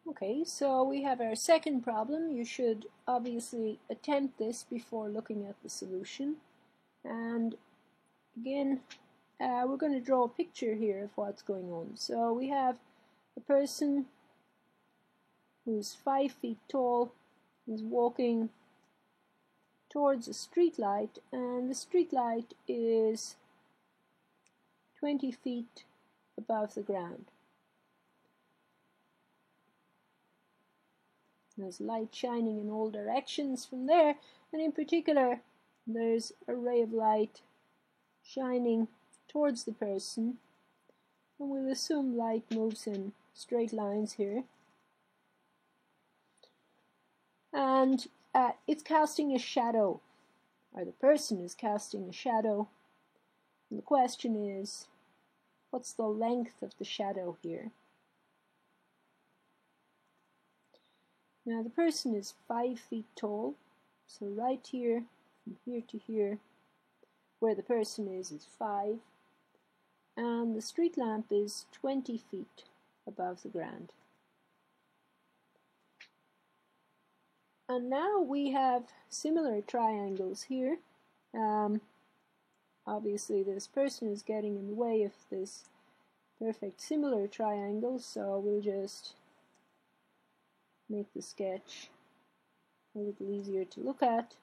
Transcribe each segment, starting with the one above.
Okay, so we have our second problem. You should obviously attempt this before looking at the solution. And again, we're going to draw a picture here of what's going on. So we have a person who's 5 feet tall, is walking towards a street light, and the street light is 20 feet above the ground. There's light shining in all directions from there, and in particular there's a ray of light shining towards the person, and we'll assume light moves in straight lines here, and it's casting a shadow, or the person is casting a shadow, and the question is, what's the length of the shadow here? Now the person is 5 feet tall, so right here, from here to here, where the person is 5, and the street lamp is 20 feet above the ground. And now we have similar triangles here. Obviously this person is getting in the way of this perfect similar triangle, so we'll just make the sketch a little easier to look at.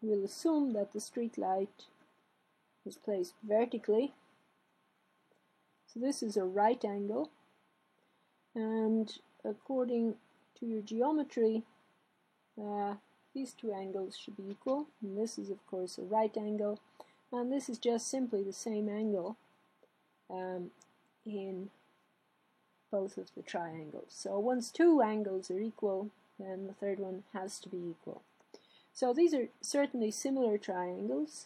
We'll assume that the street light is placed vertically. So this is a right angle, and according to your geometry, these two angles should be equal, and this is of course a right angle, and this is just simply the same angle in both of the triangles. So once two angles are equal, then the third one has to be equal. So these are certainly similar triangles.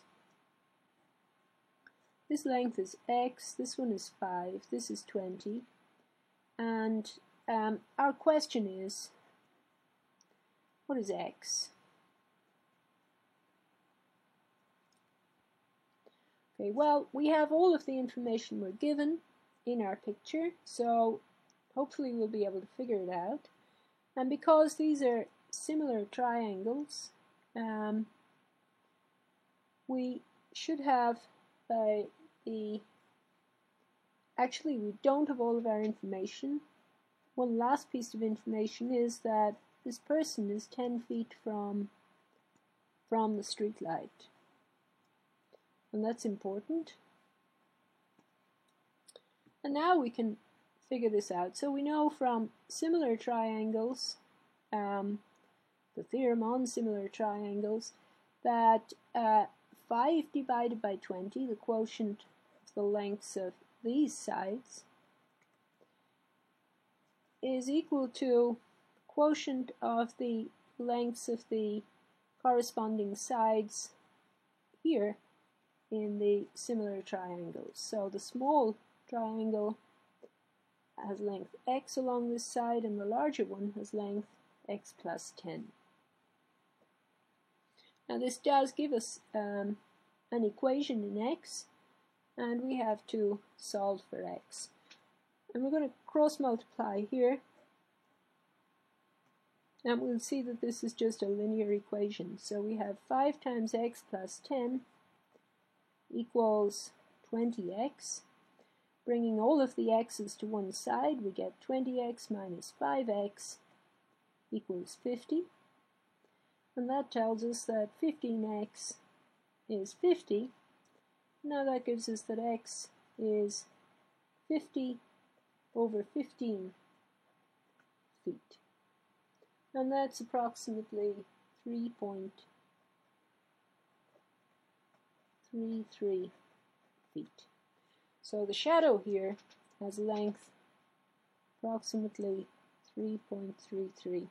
This length is x, this one is 5, this is 20, and our question is, what is x? Okay, well, we have all of the information we're given in our picture, so hopefully we'll be able to figure it out. And because these are similar triangles, we should have actually we don't have all of our information. One last piece of information is that this person is 10 feet from the street light, and that's important. And now we can figure this out. So we know from similar triangles, the theorem on similar triangles, that 5 divided by 20, the quotient of the lengths of these sides, is equal to quotient of the lengths of the corresponding sides here in the similar triangles. So the small triangle has length x along this side, and the larger one has length x plus 10. Now this does give us an equation in x, and we have to solve for x. And we're going to cross multiply here, and we'll see that this is just a linear equation. So we have 5 times x plus 10 equals 20x. Bringing all of the x's to one side, we get 20x minus 5x equals 50. And that tells us that 15x is 50. Now that gives us that x is 50 over 15 feet. And that's approximately 3.33 feet. So the shadow here has a length approximately 3.33